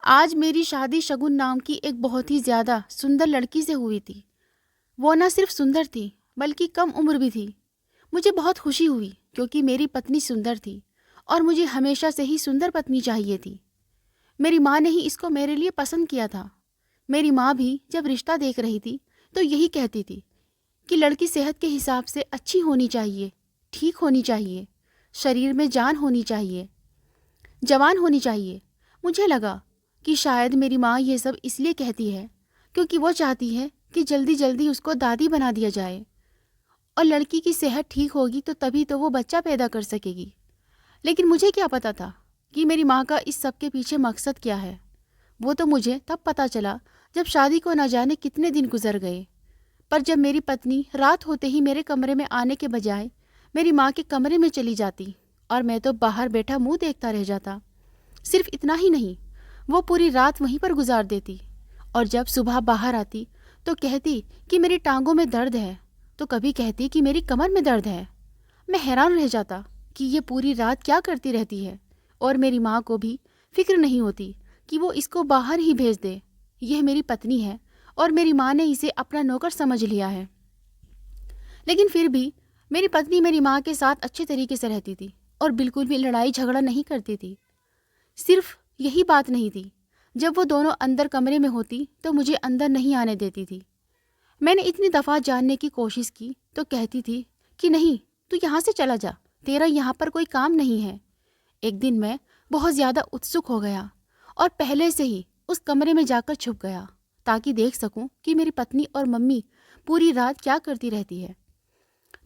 आज मेरी शादी शगुन नाम की एक बहुत ही ज़्यादा सुंदर लड़की से हुई थी। वो न सिर्फ सुंदर थी बल्कि कम उम्र भी थी। मुझे बहुत खुशी हुई क्योंकि मेरी पत्नी सुंदर थी और मुझे हमेशा से ही सुंदर पत्नी चाहिए थी। मेरी माँ ने ही इसको मेरे लिए पसंद किया था। मेरी माँ भी जब रिश्ता देख रही थी तो यही कहती थी कि लड़की सेहत के हिसाब से अच्छी होनी चाहिए, ठीक होनी चाहिए, शरीर में जान होनी चाहिए, जवान होनी चाहिए। मुझे लगा कि शायद मेरी माँ ये सब इसलिए कहती है क्योंकि वो चाहती है कि जल्दी जल्दी उसको दादी बना दिया जाए और लड़की की सेहत ठीक होगी तो तभी तो वो बच्चा पैदा कर सकेगी। लेकिन मुझे क्या पता था कि मेरी माँ का इस सब के पीछे मकसद क्या है। वो तो मुझे तब पता चला जब शादी को न जाने कितने दिन गुजर गए। पर जब मेरी पत्नी रात होते ही मेरे कमरे में आने के बजाय मेरी माँ के कमरे में चली जाती और मैं तो बाहर बैठा मुंह देखता रह जाता। सिर्फ इतना ही नहीं, वो पूरी रात वहीं पर गुजार देती और जब सुबह बाहर आती तो कहती कि मेरी टांगों में दर्द है, तो कभी कहती कि मेरी कमर में दर्द है। मैं हैरान रह जाता कि ये पूरी रात क्या करती रहती है और मेरी माँ को भी फिक्र नहीं होती कि वो इसको बाहर ही भेज दे। यह मेरी पत्नी है और मेरी माँ ने इसे अपना नौकर समझ लिया है। लेकिन फिर भी मेरी पत्नी मेरी माँ के साथ अच्छे तरीके से रहती थी और बिल्कुल भी लड़ाई झगड़ा नहीं करती थी। सिर्फ यही बात नहीं थी, जब वो दोनों अंदर कमरे में होती तो मुझे अंदर नहीं आने देती थी। मैंने इतनी दफ़ा जानने की कोशिश की तो कहती थी कि नहीं, तू यहाँ से चला जा, तेरा यहाँ पर कोई काम नहीं है। एक दिन मैं बहुत ज़्यादा उत्सुक हो गया और पहले से ही उस कमरे में जाकर छुप गया ताकि देख सकूं कि मेरी पत्नी और मम्मी पूरी रात क्या करती रहती है।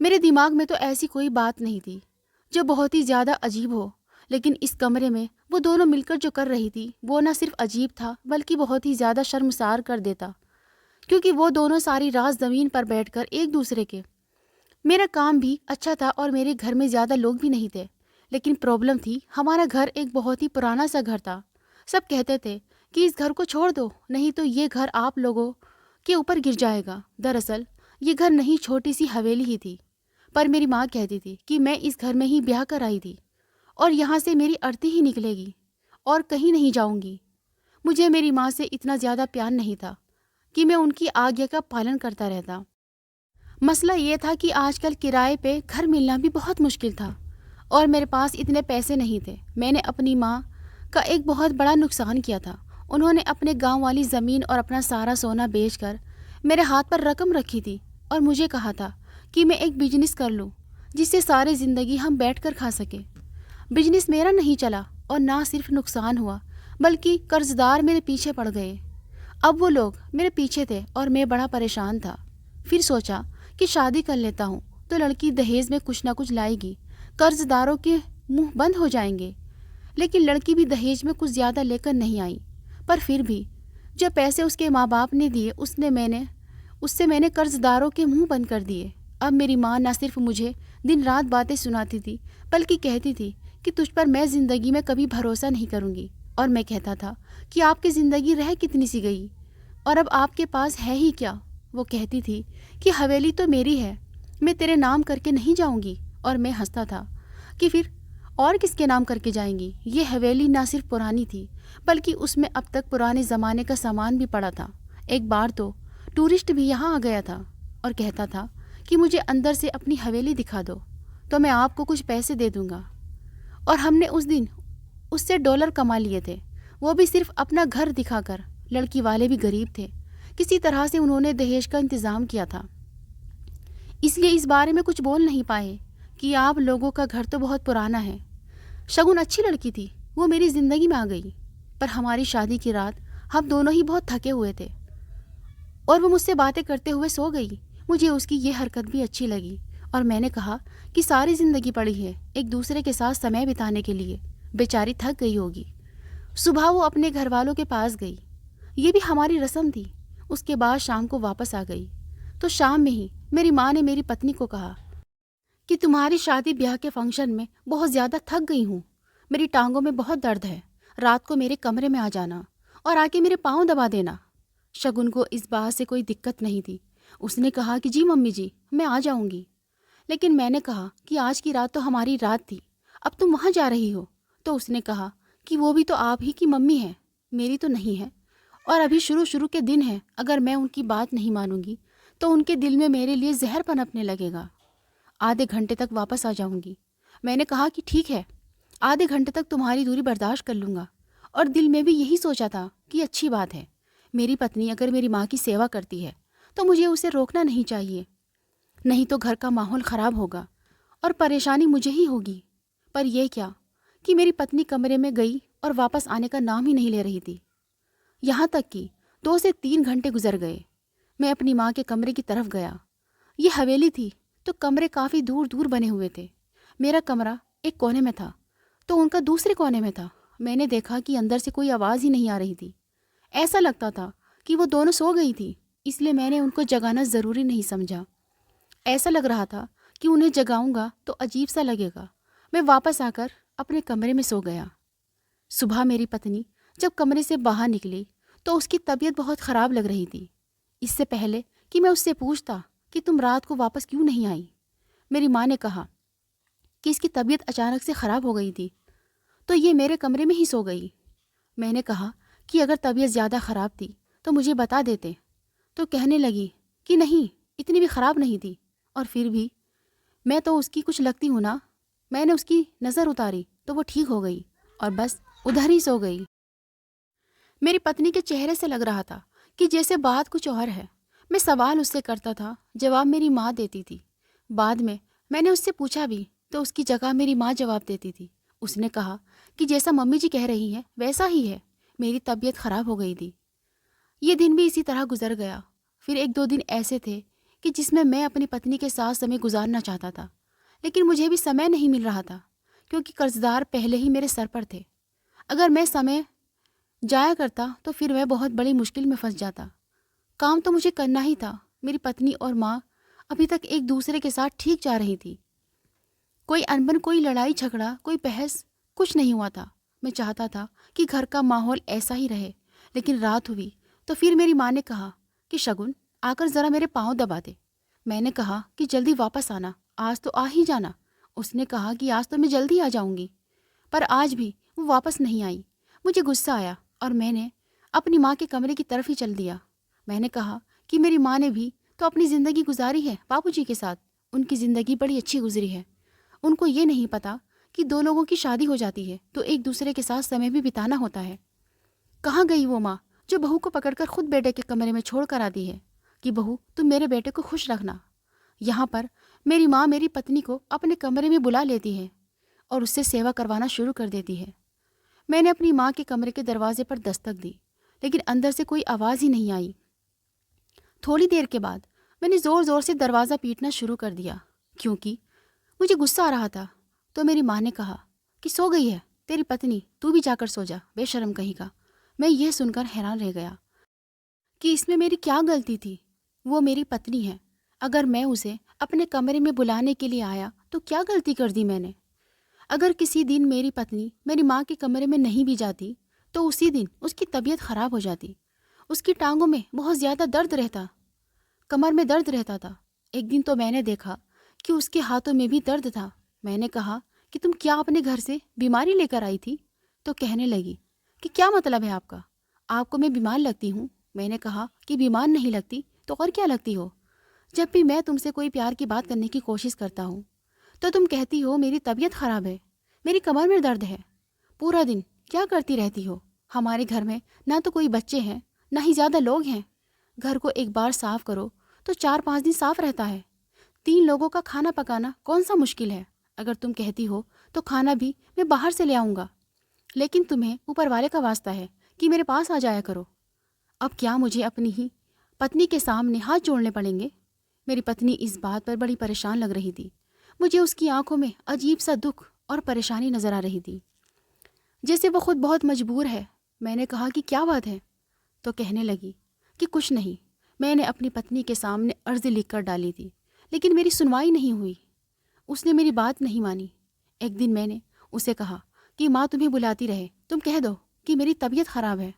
मेरे दिमाग में तो ऐसी कोई बात नहीं थी जो बहुत ही ज़्यादा अजीब हो, लेकिन इस कमरे में वो दोनों मिलकर जो कर रही थी वो न सिर्फ अजीब था बल्कि बहुत ही ज़्यादा शर्मसार कर देता, क्योंकि वो दोनों सारी रात ज़मीन पर बैठकर एक दूसरे के। मेरा काम भी अच्छा था और मेरे घर में ज़्यादा लोग भी नहीं थे, लेकिन प्रॉब्लम थी, हमारा घर एक बहुत ही पुराना सा घर था। सब कहते थे कि इस घर को छोड़ दो, नहीं तो ये घर आप लोगों के ऊपर गिर जाएगा। दरअसल ये घर नहीं, छोटी सी हवेली ही थी, पर मेरी माँ कहती थी कि मैं इस घर में ही ब्याह कर आई थी और यहाँ से मेरी अर्थी ही निकलेगी और कहीं नहीं जाऊँगी। मुझे मेरी माँ से इतना ज़्यादा प्यार नहीं था कि मैं उनकी आज्ञा का पालन करता रहता। मसला ये था कि आजकल किराए पे घर मिलना भी बहुत मुश्किल था और मेरे पास इतने पैसे नहीं थे। मैंने अपनी माँ का एक बहुत बड़ा नुकसान किया था। उन्होंने अपने गांव वाली ज़मीन और अपना सारा सोना बेचकर मेरे हाथ पर रकम रखी थी और मुझे कहा था कि मैं एक बिजनेस कर लूँ जिससे सारी ज़िंदगी हम बैठकर खा सकें। बिजनेस मेरा नहीं चला और ना सिर्फ नुकसान हुआ बल्कि कर्जदार मेरे पीछे पड़ गए। अब वो लोग मेरे पीछे थे और मैं बड़ा परेशान था। फिर सोचा कि शादी कर लेता हूँ तो लड़की दहेज में कुछ ना कुछ लाएगी, कर्जदारों के मुंह बंद हो जाएंगे। लेकिन लड़की भी दहेज में कुछ ज़्यादा लेकर नहीं आई, पर फिर भी जो पैसे उसके माँ बाप ने दिए उससे मैंने कर्जदारों के मुंह बंद कर दिए। अब मेरी माँ न सिर्फ मुझे दिन रात बातें सुनाती थी बल्कि कहती थी कि तुझ पर मैं ज़िंदगी में कभी भरोसा नहीं करूँगी। और मैं कहता था कि आपकी ज़िंदगी रह कितनी सी गई और अब आपके पास है ही क्या। वो कहती थी कि हवेली तो मेरी है, मैं तेरे नाम करके नहीं जाऊंगी। और मैं हंसता था कि फिर और किसके नाम करके जाएंगी। ये हवेली ना सिर्फ पुरानी थी बल्कि उसमें अब तक पुराने ज़माने का सामान भी पड़ा था। एक बार तो टूरिस्ट भी यहाँ आ गया था और कहता था कि मुझे अंदर से अपनी हवेली दिखा दो तो मैं आपको कुछ पैसे दे दूँगा। और हमने उस दिन उससे डॉलर कमा लिए थे, वो भी सिर्फ अपना घर दिखाकर। लड़की वाले भी गरीब थे, किसी तरह से उन्होंने दहेज का इंतज़ाम किया था, इसलिए इस बारे में कुछ बोल नहीं पाए कि आप लोगों का घर तो बहुत पुराना है। शगुन अच्छी लड़की थी, वो मेरी ज़िंदगी में आ गई। पर हमारी शादी की रात हम दोनों ही बहुत थके हुए थे और वो मुझसे बातें करते हुए सो गई। मुझे उसकी ये हरकत भी अच्छी लगी और मैंने कहा कि सारी ज़िंदगी पड़ी है एक दूसरे के साथ समय बिताने के लिए, बेचारी थक गई होगी। सुबह वो अपने घर वालों के पास गई, ये भी हमारी रस्म थी। उसके बाद शाम को वापस आ गई तो शाम में ही मेरी माँ ने मेरी पत्नी को कहा कि तुम्हारी शादी ब्याह के फंक्शन में बहुत ज़्यादा थक गई हूँ, मेरी टांगों में बहुत दर्द है, रात को मेरे कमरे में आ जाना और आके मेरे पाँव दबा देना। शगुन को इस बात से कोई दिक्कत नहीं थी। उसने कहा कि जी मम्मी जी, मैं आ जाऊँगी। लेकिन मैंने कहा कि आज की रात तो हमारी रात थी, अब तुम वहाँ जा रही हो। तो उसने कहा कि वो भी तो आप ही की मम्मी है, मेरी तो नहीं है, और अभी शुरू शुरू के दिन हैं। अगर मैं उनकी बात नहीं मानूंगी तो उनके दिल में मेरे लिए जहर पनपने लगेगा। आधे घंटे तक वापस आ जाऊंगी। मैंने कहा कि ठीक है, आधे घंटे तक तुम्हारी दूरी बर्दाश्त कर लूँगा। और दिल में भी यही सोचा था कि अच्छी बात है, मेरी पत्नी अगर मेरी माँ की सेवा करती है तो मुझे उसे रोकना नहीं चाहिए, नहीं तो घर का माहौल ख़राब होगा और परेशानी मुझे ही होगी। पर यह क्या कि मेरी पत्नी कमरे में गई और वापस आने का नाम ही नहीं ले रही थी। यहाँ तक कि 2 से 3 घंटे गुजर गए। मैं अपनी माँ के कमरे की तरफ गया। ये हवेली थी तो कमरे काफ़ी दूर दूर बने हुए थे। मेरा कमरा एक कोने में था तो उनका दूसरे कोने में था। मैंने देखा कि अंदर से कोई आवाज़ ही नहीं आ रही थी। ऐसा लगता था कि वो दोनों सो गई थी, इसलिए मैंने उनको जगाना ज़रूरी नहीं समझा। ऐसा लग रहा था कि उन्हें जगाऊंगा तो अजीब सा लगेगा। मैं वापस आकर अपने कमरे में सो गया। सुबह मेरी पत्नी जब कमरे से बाहर निकली तो उसकी तबीयत बहुत ख़राब लग रही थी। इससे पहले कि मैं उससे पूछता कि तुम रात को वापस क्यों नहीं आई, मेरी माँ ने कहा कि इसकी तबीयत अचानक से ख़राब हो गई थी तो ये मेरे कमरे में ही सो गई। मैंने कहा कि अगर तबीयत ज़्यादा ख़राब थी तो मुझे बता देते। तो कहने लगी कि नहीं, इतनी भी ख़राब नहीं थी, और फिर भी मैं तो उसकी कुछ लगती हूँ ना। मैंने उसकी नज़र उतारी तो वो ठीक हो गई और बस उधर ही सो गई। मेरी पत्नी के चेहरे से लग रहा था कि जैसे बात कुछ और है। मैं सवाल उससे करता था, जवाब मेरी माँ देती थी। बाद में मैंने उससे पूछा भी तो उसकी जगह मेरी माँ जवाब देती थी। उसने कहा कि जैसा मम्मी जी कह रही हैं वैसा ही है, मेरी तबीयत ख़राब हो गई थी। ये दिन भी इसी तरह गुजर गया। फिर 1-2 दिन ऐसे थे कि जिसमें मैं अपनी पत्नी के साथ समय गुजारना चाहता था, लेकिन मुझे भी समय नहीं मिल रहा था क्योंकि कर्जदार पहले ही मेरे सर पर थे। अगर मैं समय जाया करता तो फिर मैं बहुत बड़ी मुश्किल में फंस जाता। काम तो मुझे करना ही था। मेरी पत्नी और माँ अभी तक एक दूसरे के साथ ठीक जा रही थी। कोई अनबन, कोई लड़ाई झगड़ा, कोई बहस कुछ नहीं हुआ था। मैं चाहता था कि घर का माहौल ऐसा ही रहे, लेकिन रात हुई तो फिर मेरी माँ ने कहा कि शगुन, आकर ज़रा मेरे पाँव दबा दे। मैंने कहा कि जल्दी वापस आना, आज तो आ ही जाना। उसने कहा कि आज तो मैं जल्दी आ जाऊंगी, पर आज भी वो वापस नहीं आई। मुझे गुस्सा आया और मैंने अपनी माँ के कमरे की तरफ ही चल दिया। मैंने कहा कि मेरी माँ ने भी तो अपनी ज़िंदगी गुजारी है बाबूजी के साथ। उनकी ज़िंदगी बड़ी अच्छी गुजरी है। उनको ये नहीं पता कि 2 लोगों की शादी हो जाती है तो एक दूसरे के साथ समय भी बिताना होता है। कहाँ गई वो माँ जो बहू को पकड़कर खुद बेटे के कमरे में छोड़ कर आती है कि बहू तुम मेरे बेटे को खुश रखना। यहाँ पर मेरी माँ मेरी पत्नी को अपने कमरे में बुला लेती है और उससे सेवा करवाना शुरू कर देती है। मैंने अपनी माँ के कमरे के दरवाजे पर दस्तक दी, लेकिन अंदर से कोई आवाज़ ही नहीं आई। थोड़ी देर के बाद मैंने ज़ोर ज़ोर से दरवाज़ा पीटना शुरू कर दिया क्योंकि मुझे गुस्सा आ रहा था। तो मेरी माँ ने कहा कि सो गई है तेरी पत्नी, तू भी जाकर सो जा, बेशर्म कहीं का। मैं यह सुनकर हैरान रह गया कि इसमें मेरी क्या गलती थी। वो मेरी पत्नी है। अगर मैं उसे अपने कमरे में बुलाने के लिए आया तो क्या गलती कर दी मैंने। अगर किसी दिन मेरी पत्नी मेरी माँ के कमरे में नहीं भी जाती तो उसी दिन उसकी तबीयत ख़राब हो जाती। उसकी टांगों में बहुत ज़्यादा दर्द रहता, कमर में दर्द रहता था। एक दिन तो मैंने देखा कि उसके हाथों में भी दर्द था। मैंने कहा कि तुम क्या अपने घर से बीमारी लेकर आई थी? तो कहने लगी कि क्या मतलब है आपका, आपको मैं बीमार लगती हूँ? मैंने कहा कि बीमार नहीं लगती तो और क्या लगती हो? जब भी मैं तुमसे कोई प्यार की बात करने की कोशिश करता हूँ तो तुम कहती हो मेरी तबीयत ख़राब है, मेरी कमर में दर्द है। पूरा दिन क्या करती रहती हो? हमारे घर में ना तो कोई बच्चे हैं ना ही ज़्यादा लोग हैं। घर को एक बार साफ़ करो तो 4-5 दिन साफ़ रहता है। 3 लोगों का खाना पकाना कौन सा मुश्किल है? अगर तुम कहती हो तो खाना भी मैं बाहर से ले आऊँगा, लेकिन तुम्हें ऊपर वाले का वास्ता है कि मेरे पास आ जाया करो। अब क्या मुझे अपनी ही पत्नी के सामने हाथ जोड़ने पड़ेंगे? मेरी पत्नी इस बात पर बड़ी परेशान लग रही थी। मुझे उसकी आंखों में अजीब सा दुख और परेशानी नज़र आ रही थी, जैसे वो खुद बहुत मजबूर है। मैंने कहा कि क्या बात है? तो कहने लगी कि कुछ नहीं, मैंने अपनी पत्नी के सामने अर्ज़ी लिख कर डाली थी, लेकिन मेरी सुनवाई नहीं हुई। उसने मेरी बात नहीं मानी। एक दिन मैंने उसे कहा कि माँ तुम्हें बुलाती रहे, तुम कह दो कि मेरी तबीयत ख़राब है।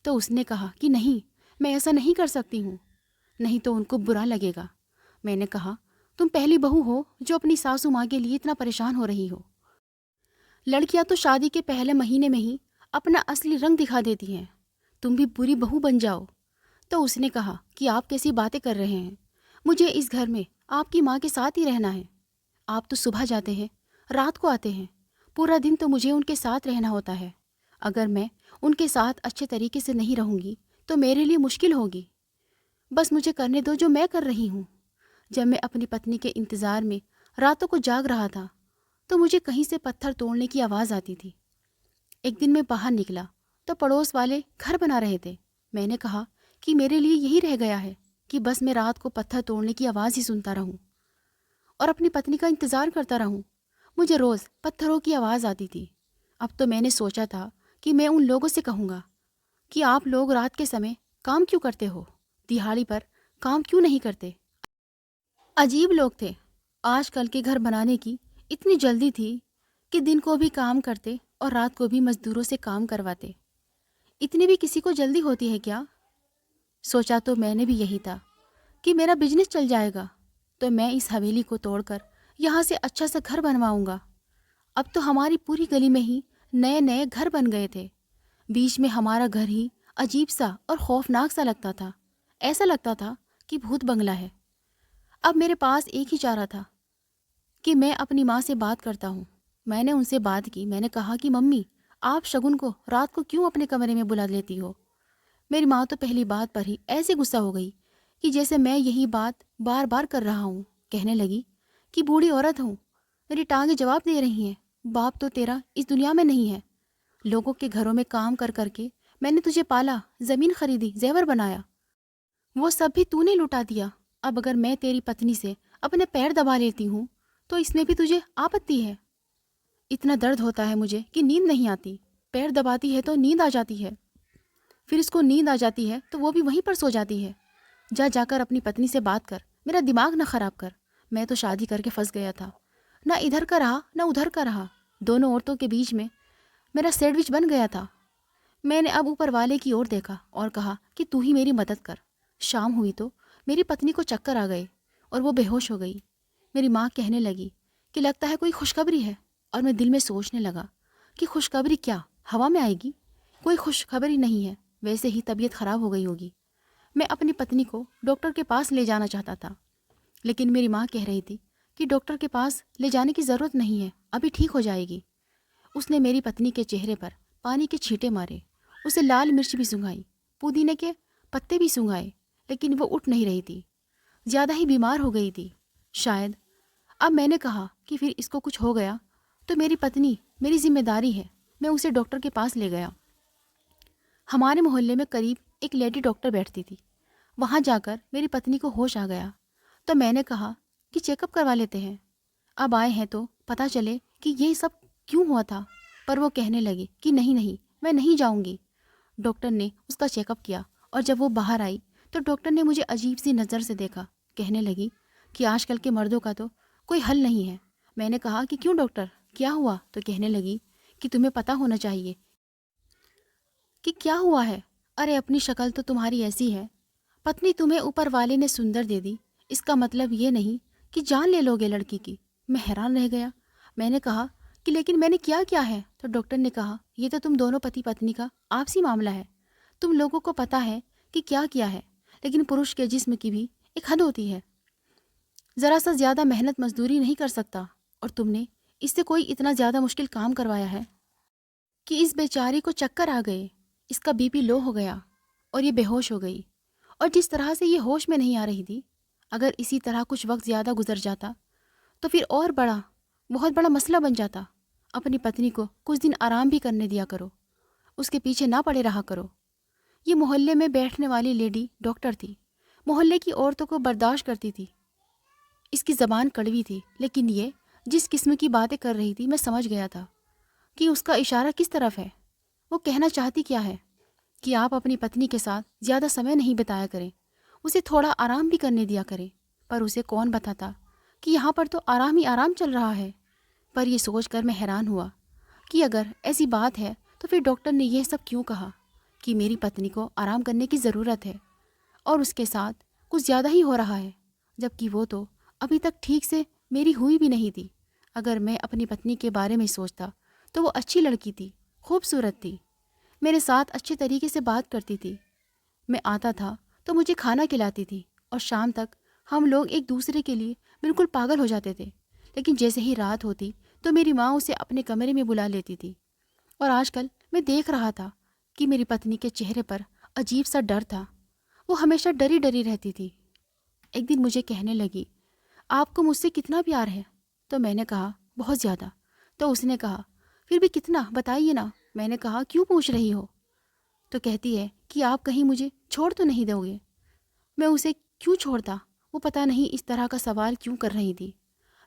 तो उसने कहा कि नहीं, मैं ऐसा नहीं कर सकती हूँ, नहीं तो उनको बुरा लगेगा। मैंने कहा तुम पहली बहू हो जो अपनी सासू माँ के लिए इतना परेशान हो रही हो। लड़कियाँ तो शादी के पहले महीने में ही अपना असली रंग दिखा देती हैं। तुम भी बुरी बहू बन जाओ। तो उसने कहा कि आप कैसी बातें कर रहे हैं, मुझे इस घर में आपकी माँ के साथ ही रहना है। आप तो सुबह जाते हैं, रात को आते हैं, पूरा दिन तो मुझे उनके साथ रहना होता है। अगर मैं उनके साथ अच्छे तरीके से नहीं रहूँगी तो मेरे लिए मुश्किल होगी। बस मुझे करने दो जो मैं कर रही हूँ। जब मैं अपनी पत्नी के इंतज़ार में रातों को जाग रहा था तो मुझे कहीं से पत्थर तोड़ने की आवाज़ आती थी। एक दिन मैं बाहर निकला तो पड़ोस वाले घर बना रहे थे। मैंने कहा कि मेरे लिए यही रह गया है कि बस मैं रात को पत्थर तोड़ने की आवाज़ ही सुनता रहूं और अपनी पत्नी का इंतज़ार करता रहूं। मुझे रोज़ पत्थरों की आवाज़ आती थी। अब तो मैंने सोचा था कि मैं उन लोगों से कहूँगा कि आप लोग रात के समय काम क्यों करते हो, दिहाड़ी पर काम क्यों नहीं करते। अजीब लोग थे। आजकल के घर बनाने की इतनी जल्दी थी कि दिन को भी काम करते और रात को भी मजदूरों से काम करवाते। इतनी भी किसी को जल्दी होती है क्या? सोचा तो मैंने भी यही था कि मेरा बिजनेस चल जाएगा तो मैं इस हवेली को तोड़कर यहाँ से अच्छा सा घर बनवाऊंगा। अब तो हमारी पूरी गली में ही नए नए घर बन गए थे। बीच में हमारा घर ही अजीब सा और खौफनाक सा लगता था। ऐसा लगता था कि भूत बंगला है। अब मेरे पास एक ही चारा था कि मैं अपनी माँ से बात करता हूँ। मैंने उनसे बात की। मैंने कहा कि मम्मी, आप शगुन को रात को क्यों अपने कमरे में बुला लेती हो। मेरी माँ तो पहली बात पर ही ऐसे गुस्सा हो गई कि जैसे मैं यही बात बार बार कर रहा हूँ। कहने लगी कि बूढ़ी औरत हूँ, मेरी टांगें जवाब दे रही हैं। बाप तो तेरा इस दुनिया में नहीं है। लोगों के घरों में काम कर करके मैंने तुझे पाला, ज़मीन खरीदी, जेवर बनाया, वो सब भी तूने लुटा दिया। अब अगर मैं तेरी पत्नी से अपने पैर दबा लेती हूँ तो इसमें भी तुझे आपत्ति है। इतना दर्द होता है मुझे कि नींद नहीं आती। पैर दबाती है तो नींद आ जाती है, फिर इसको नींद आ जाती है तो वो भी वहीं पर सो जाती है। जा जाकर अपनी पत्नी से बात कर, मेरा दिमाग ना ख़राब कर। मैं तो शादी करके फंस गया था, ना इधर का रहा ना उधर का रहा। दोनों औरतों के बीच में मेरा सैंडविच बन गया था। मैंने अब ऊपर वाले की ओर देखा और कहा कि तू ही मेरी मदद कर। शाम हुई तो मेरी पत्नी को चक्कर आ गए और वो बेहोश हो गई। मेरी माँ कहने लगी कि लगता है कोई खुशखबरी है, और मैं दिल में सोचने लगा कि खुशखबरी क्या हवा में आएगी। कोई खुशखबरी नहीं है, वैसे ही तबीयत ख़राब हो गई होगी। मैं अपनी पत्नी को डॉक्टर के पास ले जाना चाहता था, लेकिन मेरी माँ कह रही थी कि डॉक्टर के पास ले जाने की ज़रूरत नहीं है, अभी ठीक हो जाएगी। उसने मेरी पत्नी के चेहरे पर पानी के छींटे मारे, उसे लाल मिर्च भी सूंघाई, पुदीने के पत्ते भी सूंघाए, लेकिन वो उठ नहीं रही थी। ज़्यादा ही बीमार हो गई थी शायद। अब मैंने कहा कि फिर इसको कुछ हो गया तो मेरी पत्नी मेरी जिम्मेदारी है। मैं उसे डॉक्टर के पास ले गया। हमारे मोहल्ले में करीब एक लेडी डॉक्टर बैठती थी। वहाँ जाकर मेरी पत्नी को होश आ गया तो मैंने कहा कि चेकअप करवा लेते हैं। अब आए हैं तो पता चले कि ये सब क्यों हुआ था। पर वो कहने लगी कि नहीं नहीं, मैं नहीं जाऊँगी। डॉक्टर ने उसका चेकअप किया और जब वो बाहर आई तो डॉक्टर ने मुझे अजीब सी नज़र से देखा। कहने लगी कि आजकल के मर्दों का तो कोई हल नहीं है। मैंने कहा कि क्यों डॉक्टर, क्या हुआ। तो कहने लगी कि तुम्हें पता होना चाहिए कि क्या हुआ है। अरे अपनी शक्ल तो तुम्हारी ऐसी है, पत्नी तुम्हें ऊपर वाले ने सुंदर दे दी, इसका मतलब ये नहीं कि जान ले लोगे लड़की की। मैं हैरान रह गया। मैंने कहा कि लेकिन मैंने क्या किया है। तो डॉक्टर ने कहा ये तो तुम दोनों पति पत्नी का आपसी मामला है। तुम लोगों को पता है कि क्या किया है, लेकिन पुरुष के जिस्म की भी एक हद होती है। ज़रा सा ज़्यादा मेहनत मजदूरी नहीं कर सकता, और तुमने इससे कोई इतना ज़्यादा मुश्किल काम करवाया है कि इस बेचारी को चक्कर आ गए, इसका बीपी लो हो गया और ये बेहोश हो गई। और जिस तरह से ये होश में नहीं आ रही थी, अगर इसी तरह कुछ वक्त ज़्यादा गुजर जाता तो फिर और बहुत बड़ा मसला बन जाता। अपनी पत्नी को कुछ दिन आराम भी करने दिया करो, उसके पीछे ना पड़े रहा करो। ये मोहल्ले में बैठने वाली लेडी डॉक्टर थी, मोहल्ले की औरतों को बर्दाश्त करती थी। इसकी ज़बान कड़वी थी, लेकिन ये जिस किस्म की बातें कर रही थी मैं समझ गया था कि उसका इशारा किस तरफ है। वो कहना चाहती क्या है कि आप अपनी पत्नी के साथ ज़्यादा समय नहीं बिताया करें, उसे थोड़ा आराम भी करने दिया करें। पर उसे कौन बताता कि यहाँ पर तो आराम ही आराम चल रहा है। पर यह सोचकर मैं हैरान हुआ कि अगर ऐसी बात है तो फिर डॉक्टर ने यह सब क्यों कहा कि मेरी पत्नी को आराम करने की ज़रूरत है और उसके साथ कुछ ज़्यादा ही हो रहा है, जबकि वो तो अभी तक ठीक से मेरी हुई भी नहीं थी। अगर मैं अपनी पत्नी के बारे में सोचता तो वो अच्छी लड़की थी, खूबसूरत थी, मेरे साथ अच्छे तरीके से बात करती थी। मैं आता था तो मुझे खाना खिलाती थी और शाम तक हम लोग एक दूसरे के लिए बिल्कुल पागल हो जाते थे। लेकिन जैसे ही रात होती तो मेरी माँ उसे अपने कमरे में बुला लेती थी। और आजकल मैं देख रहा था कि मेरी पत्नी के चेहरे पर अजीब सा डर था। वो हमेशा डरी डरी रहती थी। एक दिन मुझे कहने लगी, आपको मुझसे कितना प्यार है? तो मैंने कहा, बहुत ज़्यादा। तो उसने कहा, फिर भी कितना, बताइए ना। मैंने कहा, क्यों पूछ रही हो? तो कहती है कि आप कहीं मुझे छोड़ तो नहीं दोगे। मैं उसे क्यों छोड़ता, वो पता नहीं इस तरह का सवाल क्यों कर रही थी।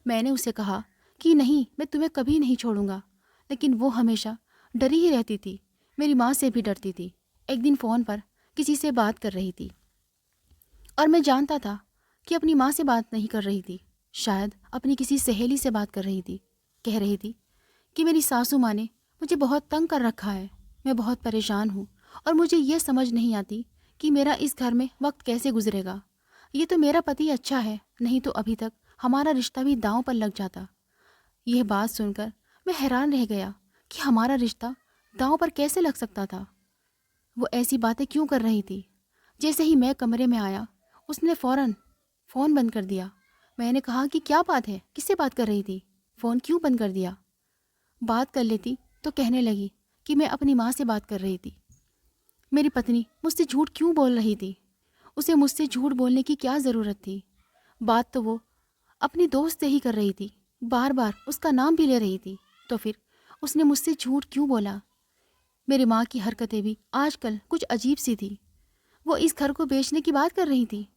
मैंने उसे कहा कि नहीं, मैं तुम्हें कभी नहीं छोड़ूंगा। लेकिन वो हमेशा डरी ही रहती थी, मेरी माँ से भी डरती थी। एक दिन फ़ोन पर किसी से बात कर रही थी और मैं जानता था कि अपनी माँ से बात नहीं कर रही थी, शायद अपनी किसी सहेली से बात कर रही थी। कह रही थी कि मेरी सासू माँ ने मुझे बहुत तंग कर रखा है, मैं बहुत परेशान हूँ और मुझे ये समझ नहीं आती कि मेरा इस घर में वक्त कैसे गुजरेगा। ये तो मेरा पति अच्छा है, नहीं तो अभी तक हमारा रिश्ता भी दांव पर लग जाता। यह बात सुनकर मैं हैरान रह गया कि हमारा रिश्ता दांव पर कैसे लग सकता था। वो ऐसी बातें क्यों कर रही थी? जैसे ही मैं कमरे में आया उसने फ़ौरन फ़ोन बंद कर दिया। मैंने कहा कि क्या बात है, किससे बात कर रही थी? फ़ोन क्यों बंद कर दिया? बात कर लेती तो कहने लगी कि मैं अपनी माँ से बात कर रही थी। मेरी पत्नी मुझसे झूठ क्यों बोल रही थी? उसे मुझसे झूठ बोलने की क्या ज़रूरत थी? बात तो वो अपनी दोस्त से ही कर रही थी, बार बार उसका नाम भी ले रही थी। तो फिर उसने मुझसे झूठ क्यों बोला? मेरी माँ की हरकतें भी आजकल कुछ अजीब सी थी। वो इस घर को बेचने की बात कर रही थी।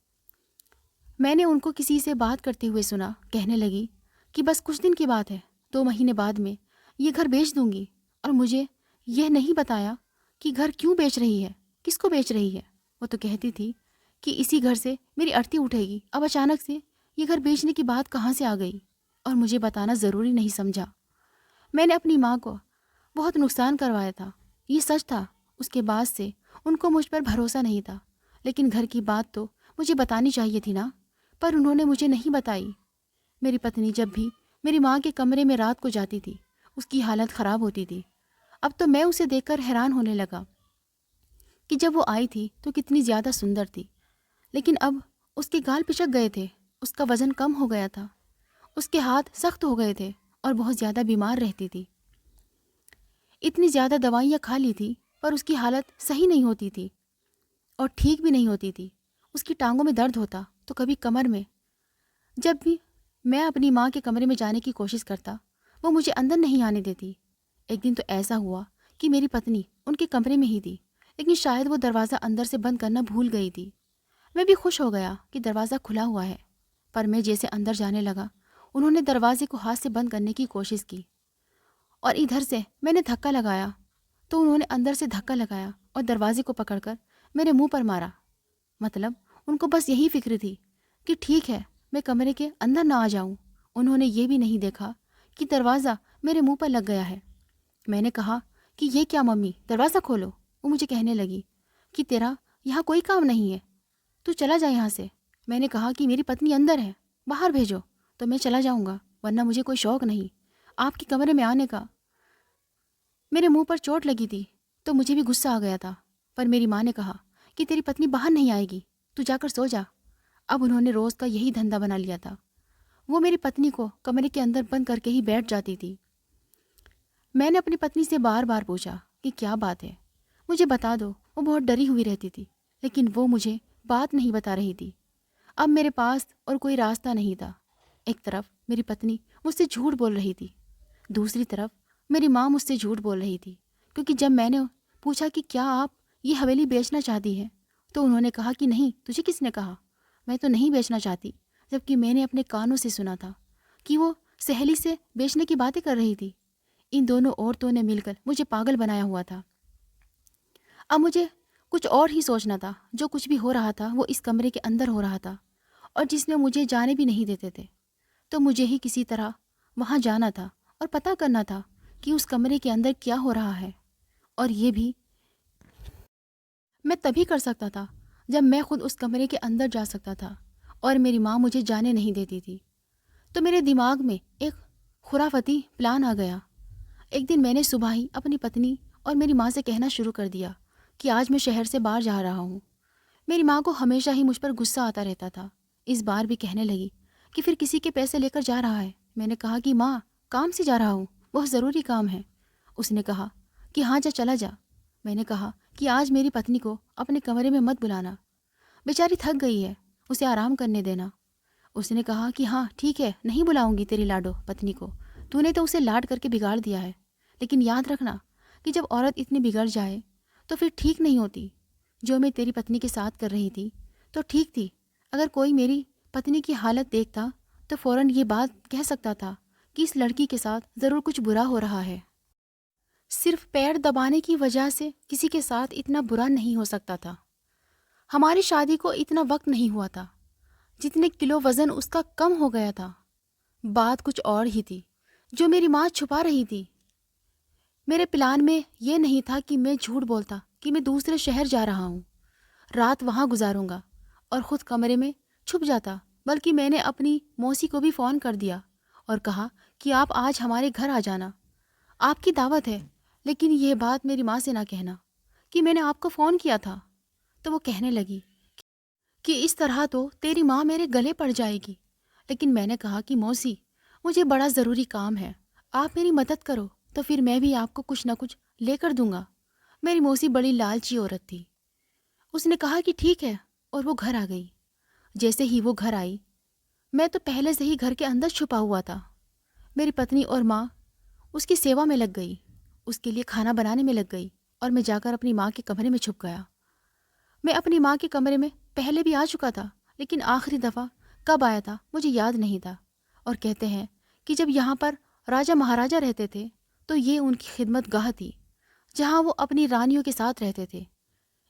मैंने उनको किसी से बात करते हुए सुना। कहने लगी कि बस कुछ दिन की बात है, 2 महीने बाद में ये घर बेच दूंगी। और मुझे यह नहीं बताया कि घर क्यों बेच रही है, किसको बेच रही है। वो तो कहती थी कि इसी घर से मेरी अर्थी उठेगी। अब अचानक से ये घर बेचने की बात कहाँ से आ गई? और मुझे बताना ज़रूरी नहीं समझा। मैंने अपनी माँ को बहुत नुकसान करवाया था, ये सच था। उसके बाद से उनको मुझ पर भरोसा नहीं था। लेकिन घर की बात तो मुझे बतानी चाहिए थी ना, पर उन्होंने मुझे नहीं बताई। मेरी पत्नी जब भी मेरी माँ के कमरे में रात को जाती थी, उसकी हालत ख़राब होती थी। अब तो मैं उसे देखकर हैरान होने लगा कि जब वो आई थी तो कितनी ज़्यादा सुंदर थी। लेकिन अब उसके गाल पिचक गए थे, उसका वज़न कम हो गया था, उसके हाथ सख्त हो गए थे और बहुत ज़्यादा बीमार रहती थी। इतनी ज़्यादा दवाइयाँ खा ली थी पर उसकी हालत सही नहीं होती थी और ठीक भी नहीं होती थी। उसकी टांगों में दर्द होता तो कभी कमर में। जब भी मैं अपनी माँ के कमरे में जाने की कोशिश करता, वो मुझे अंदर नहीं आने देती। एक दिन तो ऐसा हुआ कि मेरी पत्नी उनके कमरे में ही थी, लेकिन शायद वो दरवाज़ा अंदर से बंद करना भूल गई थी। मैं भी खुश हो गया कि दरवाज़ा खुला हुआ है, पर मैं जैसे अंदर जाने लगा, उन्होंने दरवाजे को हाथ से बंद करने की कोशिश की और इधर से मैंने धक्का लगाया तो उन्होंने अंदर से धक्का लगाया और दरवाजे को पकड़कर मेरे मुंह पर मारा। मतलब उनको बस यही फिक्र थी कि ठीक है, मैं कमरे के अंदर ना आ जाऊं। उन्होंने ये भी नहीं देखा कि दरवाज़ा मेरे मुंह पर लग गया है। मैंने कहा कि ये क्या मम्मी, दरवाज़ा खोलो। वो मुझे कहने लगी कि तेरा यहाँ कोई काम नहीं है, तू चला जा यहाँ से। मैंने कहा कि मेरी पत्नी अंदर है, बाहर भेजो तो मैं चला जाऊँगा, वरना मुझे कोई शौक़ नहीं आपके कमरे में आने का। मेरे मुंह पर चोट लगी थी तो मुझे भी गुस्सा आ गया था, पर मेरी माँ ने कहा कि तेरी पत्नी बाहर नहीं आएगी, तू जाकर सो जा। अब उन्होंने रोज़ का यही धंधा बना लिया था। वो मेरी पत्नी को कमरे के अंदर बंद करके ही बैठ जाती थी। मैंने अपनी पत्नी से बार बार पूछा कि क्या बात है, मुझे बता दो। वो बहुत डरी हुई रहती थी, लेकिन वो मुझे बात नहीं बता रही थी। अब मेरे पास और कोई रास्ता नहीं था। एक तरफ मेरी पत्नी मुझसे झूठ बोल रही थी, दूसरी तरफ मेरी माँ मुझसे झूठ बोल रही थी। क्योंकि जब मैंने पूछा कि क्या आप ये हवेली बेचना चाहती हैं, तो उन्होंने कहा कि नहीं, तुझे किसने कहा, मैं तो नहीं बेचना चाहती। जबकि मैंने अपने कानों से सुना था कि वो सहेली से बेचने की बातें कर रही थी। इन दोनों औरतों ने मिलकर मुझे पागल बनाया हुआ था। अब मुझे कुछ और ही सोचना था। जो कुछ भी हो रहा था वो इस कमरे के अंदर हो रहा था और जिसमें मुझे जाने भी नहीं देते थे। तो मुझे ही किसी तरह वहाँ जाना था और पता करना था कि उस कमरे के अंदर क्या हो रहा है। और ये भी मैं तभी कर सकता था जब मैं खुद उस कमरे के अंदर जा सकता था और मेरी माँ मुझे जाने नहीं देती थी। तो मेरे दिमाग में एक खुराफती प्लान आ गया। एक दिन मैंने सुबह ही अपनी पत्नी और मेरी माँ से कहना शुरू कर दिया कि आज मैं शहर से बाहर जा रहा हूँ। मेरी माँ को हमेशा ही मुझ पर गुस्सा आता रहता था। इस बार भी कहने लगी कि फिर किसी के पैसे लेकर जा रहा है। मैंने कहा कि माँ, काम से जा रहा हूँ, बहुत ज़रूरी काम है। उसने कहा कि हाँ जा, चला जा। मैंने कहा कि आज मेरी पत्नी को अपने कमरे में मत बुलाना, बेचारी थक गई है, उसे आराम करने देना। उसने कहा कि हाँ ठीक है, नहीं बुलाऊंगी तेरी लाडो पत्नी को, तूने तो उसे लाड करके बिगाड़ दिया है। लेकिन याद रखना कि जब औरत इतनी बिगड़ जाए तो फिर ठीक नहीं होती। जो मैं तेरी पत्नी के साथ कर रही थी तो ठीक थी। अगर कोई मेरी पत्नी की हालत देखता तो फ़ौरन ये बात कह सकता था कि इस लड़की के साथ ज़रूर कुछ बुरा हो रहा है। सिर्फ पैर दबाने की वजह से किसी के साथ इतना बुरा नहीं हो सकता था। हमारी शादी को इतना वक्त नहीं हुआ था, जितने किलो वज़न उसका कम हो गया था। बात कुछ और ही थी जो मेरी माँ छुपा रही थी। मेरे प्लान में ये नहीं था कि मैं झूठ बोलता कि मैं दूसरे शहर जा रहा हूँ, रात वहाँ गुजारूंगा और ख़ुद कमरे में छुप जाता, बल्कि मैंने अपनी मौसी को भी फ़ोन कर दिया और कहा कि आप आज हमारे घर आ जाना, आपकी दावत है। लेकिन यह बात मेरी माँ से ना कहना कि मैंने आपको फ़ोन किया था। तो वो कहने लगी कि इस तरह तो तेरी माँ मेरे गले पड़ जाएगी। लेकिन मैंने कहा कि मौसी, मुझे बड़ा ज़रूरी काम है, आप मेरी मदद करो तो फिर मैं भी आपको कुछ ना कुछ लेकर दूंगा। मेरी मौसी बड़ी लालची औरत थी। उसने कहा कि ठीक है और वो घर आ गई। जैसे ही वो घर आई, मैं तो पहले से ही घर के अंदर छुपा हुआ था। मेरी पत्नी और माँ उसकी सेवा में लग गई, उसके लिए खाना बनाने में लग गई और मैं जाकर अपनी माँ के कमरे में छुप गया। मैं अपनी माँ के कमरे में पहले भी आ चुका था, लेकिन आखिरी दफ़ा कब आया था मुझे याद नहीं था। और कहते हैं कि जब यहाँ पर राजा महाराजा रहते थे तो ये उनकी खिदमत गाह थी, जहाँ वो अपनी रानियों के साथ रहते थे।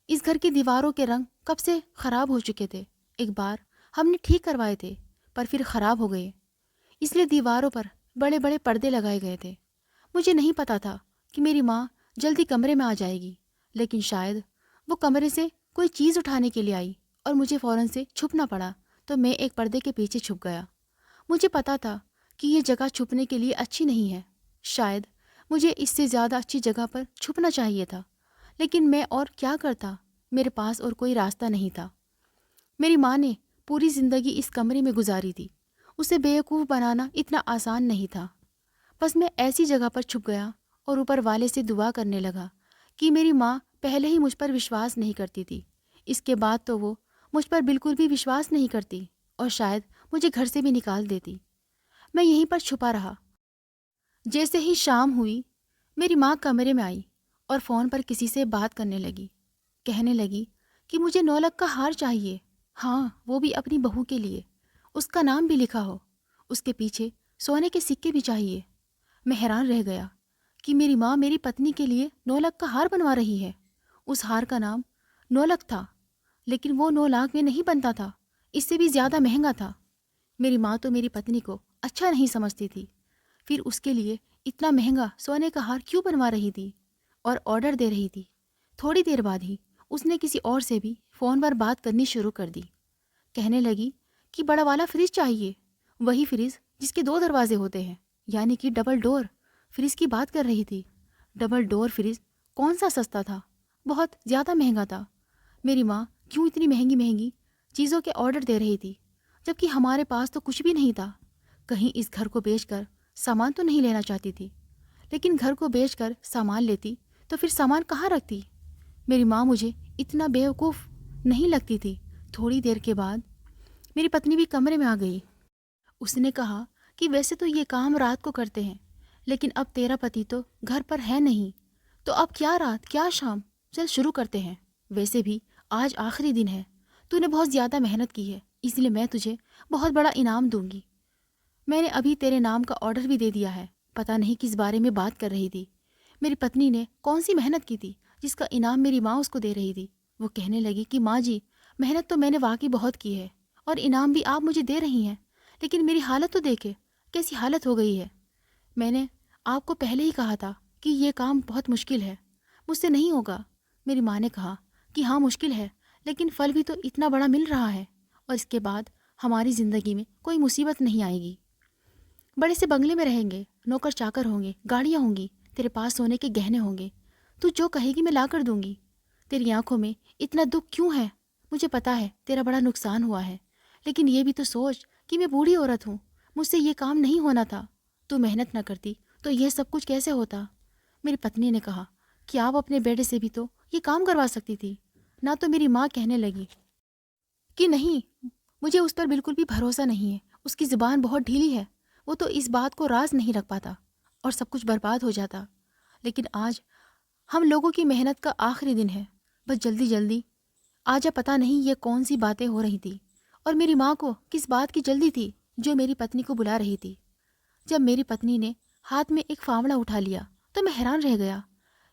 इस घर की दीवारों के रंग कब से ख़राब हो चुके थे। एक बार हमने ठीक करवाए थे पर फिर ख़राब हो गए, इसलिए दीवारों पर बड़े बड़े पर्दे लगाए गए थे। मुझे नहीं पता था कि मेरी माँ जल्दी कमरे में आ जाएगी, लेकिन शायद वो कमरे से कोई चीज़ उठाने के लिए आई और मुझे फ़ौरन से छुपना पड़ा, तो मैं एक पर्दे के पीछे छुप गया। मुझे पता था कि ये जगह छुपने के लिए अच्छी नहीं है, शायद मुझे इससे ज़्यादा अच्छी जगह पर छुपना चाहिए था, लेकिन मैं और क्या करता, मेरे पास और कोई रास्ता नहीं था। मेरी माँ ने पूरी ज़िंदगी इस कमरे में गुजारी थी, उसे बेवकूफ़ बनाना इतना आसान नहीं था। बस मैं ऐसी जगह पर छुप गया और ऊपर वाले से दुआ करने लगा कि मेरी माँ पहले ही मुझ पर विश्वास नहीं करती थी, इसके बाद तो वो मुझ पर बिल्कुल भी विश्वास नहीं करती और शायद मुझे घर से भी निकाल देती। मैं यहीं पर छुपा रहा। जैसे ही शाम हुई, मेरी माँ कमरे में आई और फ़ोन पर किसी से बात करने लगी। कहने लगी कि मुझे 9 लाख का हार चाहिए, हाँ वो भी अपनी बहू के लिए, उसका नाम भी लिखा हो, उसके पीछे सोने के सिक्के भी चाहिए। मैं हैरान रह गया कि मेरी माँ मेरी पत्नी के लिए 9 लाख का हार बनवा रही है। उस हार का नाम नौलख था, लेकिन वो 9 लाख में नहीं बनता था, इससे भी ज़्यादा महंगा था। मेरी माँ तो मेरी पत्नी को अच्छा नहीं समझती थी, फिर उसके लिए इतना महंगा सोने का हार क्यों बनवा रही थी और ऑर्डर दे रही थी। थोड़ी देर बाद ही उसने किसी और से भी फ़ोन पर बात करनी शुरू कर दी। कहने लगी कि बड़ा वाला फ्रिज चाहिए, वही फ्रिज जिसके 2 दरवाजे होते हैं, यानी कि डबल डोर फ्रिज की बात कर रही थी। डबल डोर फ्रिज कौन सा सस्ता था, बहुत ज़्यादा महंगा था। मेरी माँ क्यों इतनी महंगी महंगी चीज़ों के ऑर्डर दे रही थी, जबकि हमारे पास तो कुछ भी नहीं था। कहीं इस घर को बेचकर सामान तो नहीं लेना चाहती थी, लेकिन घर को बेचकर सामान लेती तो फिर सामान कहाँ रखती। मेरी माँ मुझे इतना बेवकूफ़ नहीं लगती थी। थोड़ी देर के बाद मेरी पत्नी भी कमरे में आ गई। उसने कहा कि वैसे तो ये काम रात को करते हैं, लेकिन अब तेरा पति तो घर पर है नहीं, तो अब क्या रात क्या शाम, चल शुरू करते हैं। वैसे भी आज आखिरी दिन है, तूने बहुत ज़्यादा मेहनत की है, इसलिए मैं तुझे बहुत बड़ा इनाम दूंगी। मैंने अभी तेरे नाम का ऑर्डर भी दे दिया है। पता नहीं किस बारे में बात कर रही थी। मेरी पत्नी ने कौन सी मेहनत की थी जिसका इनाम मेरी माँ उसको दे रही थी। वो कहने लगी कि माँ जी, मेहनत तो मैंने वाकई बहुत की है और इनाम भी आप मुझे दे रही हैं, लेकिन मेरी हालत तो देखे कैसी हालत हो गई है। मैंने आपको पहले ही कहा था कि ये काम बहुत मुश्किल है, मुझसे नहीं होगा। मेरी माँ ने कहा कि हाँ मुश्किल है, लेकिन फल भी तो इतना बड़ा मिल रहा है और इसके बाद हमारी ज़िंदगी में कोई मुसीबत नहीं आएगी। बड़े से बंगले में रहेंगे, नौकर चाकर होंगे, गाड़ियाँ होंगी, तेरे पास सोने के गहने होंगे, तू जो कहेगी मैं ला कर दूंगी। तेरी आंखों में इतना दुख क्यों है? मुझे पता है तेरा बड़ा नुकसान हुआ है, लेकिन ये भी तो सोच कि मैं बूढ़ी औरत हूँ, मुझसे ये काम नहीं होना था। तू मेहनत न करती तो यह सब कुछ कैसे होता? मेरी पत्नी ने कहा कि आप अपने बेटे से भी तो ये काम करवा सकती थी ना। तो मेरी माँ कहने लगी कि नहीं, मुझे उस पर बिल्कुल भी भरोसा नहीं है, उसकी ज़ुबान बहुत ढीली है, वो तो इस बात को राज नहीं रख पाता और सब कुछ बर्बाद हो जाता। लेकिन आज हम लोगों की मेहनत का आखिरी दिन है, बस जल्दी जल्दी आजा। पता नहीं ये कौन सी बातें हो रही थी और मेरी माँ को किस बात की जल्दी थी जो मेरी पत्नी को बुला रही थी। जब मेरी पत्नी ने हाथ में एक फावड़ा उठा लिया तो मैं हैरान रह गया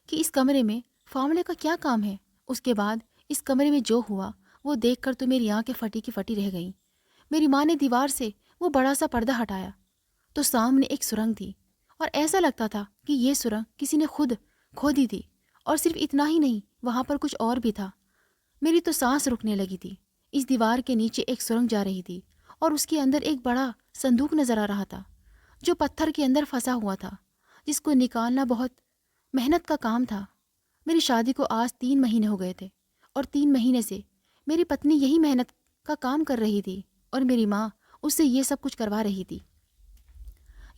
कि इस कमरे में फावड़े का क्या काम है। उसके बाद इस कमरे में जो हुआ वो देखकर तो मेरी आंखें फटी की फटी रह गईं। मेरी माँ ने दीवार से वो बड़ा सा पर्दा हटाया तो सामने एक सुरंग थी और ऐसा लगता था कि ये सुरंग किसी ने खुद खोदी थी। और सिर्फ इतना ही नहीं, वहाँ पर कुछ और भी था। मेरी तो सांस रुकने लगी थी। इस दीवार के नीचे एक सुरंग जा रही थी और उसके अंदर एक बड़ा संदूक नजर आ रहा था जो पत्थर के अंदर फंसा हुआ था, जिसको निकालना बहुत मेहनत का काम था। मेरी शादी को आज 3 महीने हो गए थे और 3 महीने से मेरी पत्नी यही मेहनत का काम कर रही थी और मेरी माँ उससे ये सब कुछ करवा रही थी।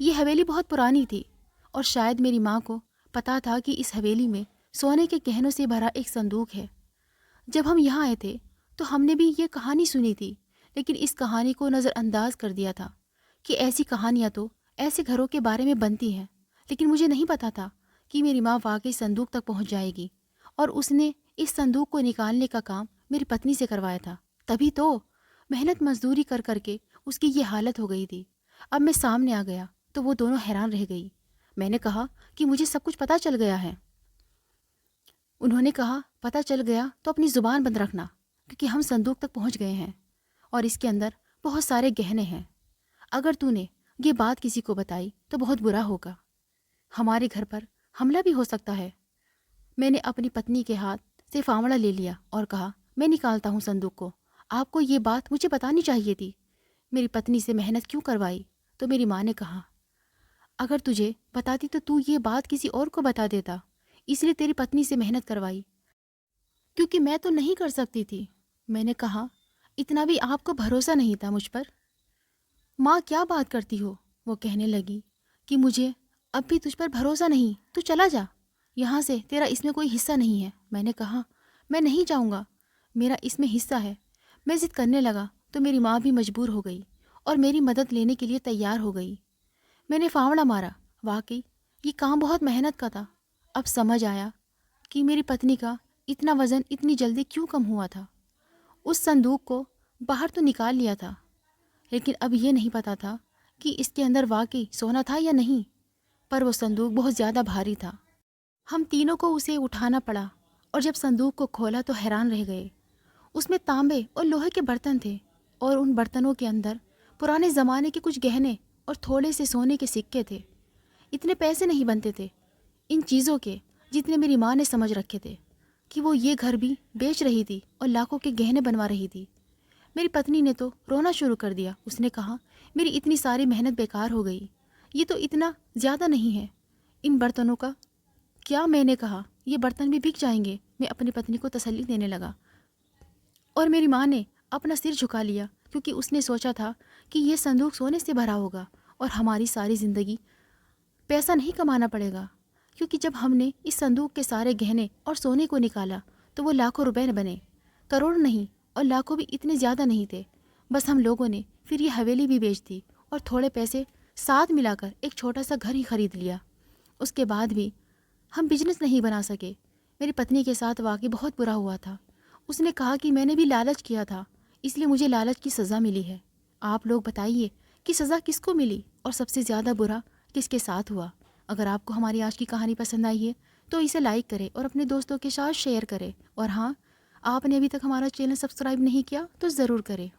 ये हवेली बहुत पुरानी थी और शायद मेरी माँ को पता था कि इस हवेली में सोने के गहनों से भरा एक संदूक है। जब हम यहाँ आए थे तो हमने भी ये कहानी सुनी थी, लेकिन इस कहानी को नज़रअंदाज कर दिया था कि ऐसी कहानियाँ तो ऐसे घरों के बारे में बनती हैं। लेकिन मुझे नहीं पता था कि मेरी माँ वाकई संदूक तक पहुँच जाएगी और उसने इस संदूक को निकालने का काम मेरी पत्नी से करवाया था। तभी तो मेहनत मजदूरी कर करके उसकी ये हालत हो गई थी। अब मैं सामने आ गया तो वो दोनों हैरान रह गई। मैंने कहा कि मुझे सब कुछ पता चल गया है। उन्होंने कहा पता चल गया तो अपनी ज़ुबान बंद रखना, क्योंकि हम संदूक तक पहुंच गए हैं और इसके अंदर बहुत सारे गहने हैं। अगर तूने ये बात किसी को बताई तो बहुत बुरा होगा, हमारे घर पर हमला भी हो सकता है। मैंने अपनी पत्नी के हाथ से फावड़ा ले लिया और कहा मैं निकालता हूँ संदूक को, आपको ये बात मुझे बतानी चाहिए थी। मेरी पत्नी से मेहनत क्यों करवाई? तो मेरी माँ ने कहा अगर तुझे बताती तो तू ये बात किसी और को बता देता, इसलिए तेरी पत्नी से मेहनत करवाई, क्योंकि मैं तो नहीं कर सकती थी। मैंने कहा इतना भी आपको भरोसा नहीं था मुझ पर? माँ क्या बात करती हो? वो कहने लगी कि मुझे अब भी तुझ पर भरोसा नहीं, तू चला जा यहाँ से, तेरा इसमें कोई हिस्सा नहीं है। मैंने कहा मैं नहीं जाऊँगा, मेरा इसमें हिस्सा है। मैं ज़िद करने लगा तो मेरी माँ भी मजबूर हो गई और मेरी मदद लेने के लिए तैयार हो गई। मैंने फावड़ा मारा, वाकई ये काम बहुत मेहनत का था। अब समझ आया कि मेरी पत्नी का इतना वज़न इतनी जल्दी क्यों कम हुआ था। उस संदूक को बाहर तो निकाल लिया था, लेकिन अब ये नहीं पता था कि इसके अंदर वाकई सोना था या नहीं। पर वो संदूक बहुत ज़्यादा भारी था। हम तीनों को उसे उठाना पड़ा और जब संदूक को खोला तो हैरान रह गए। उसमें तांबे और लोहे के बर्तन थे और उन बर्तनों के अंदर पुराने ज़माने के कुछ गहने और थोड़े से सोने के सिक्के थे। इतने पैसे नहीं बनते थे इन चीज़ों के जितने मेरी माँ ने समझ रखे थे कि वो ये घर भी बेच रही थी और लाखों के गहने बनवा रही थी। मेरी पत्नी ने तो रोना शुरू कर दिया। उसने कहा मेरी इतनी सारी मेहनत बेकार हो गई, ये तो इतना ज़्यादा नहीं है इन बर्तनों का क्या? मैंने कहा ये बर्तन भी बिक जाएंगे। मैं अपनी पत्नी को तसल्ली देने लगा और मेरी माँ ने अपना सिर झुका लिया, क्योंकि उसने सोचा था कि ये संदूक सोने से भरा होगा और हमारी सारी ज़िंदगी पैसा नहीं कमाना पड़ेगा, क्योंकि जब हमने इस संदूक के सारे गहने और सोने को निकाला तो वो लाखों रुपए बने, करोड़ नहीं, और लाखों भी इतने ज़्यादा नहीं थे। बस हम लोगों ने फिर ये हवेली भी बेच दी और थोड़े पैसे साथ मिलाकर एक छोटा सा घर ही खरीद लिया। उसके बाद भी हम बिजनेस नहीं बना सके। मेरी पत्नी के साथ वाकई बहुत बुरा हुआ था। उसने कहा कि मैंने भी लालच किया था, इसलिए मुझे लालच की सज़ा मिली है। आप लोग बताइए कि सज़ा किसको मिली और सबसे ज़्यादा बुरा किसके साथ हुआ? अगर आपको हमारी आज की कहानी पसंद आई है तो इसे लाइक करें और अपने दोस्तों के साथ शेयर करें। और हाँ, आपने अभी तक हमारा चैनल सब्सक्राइब नहीं किया तो ज़रूर करें।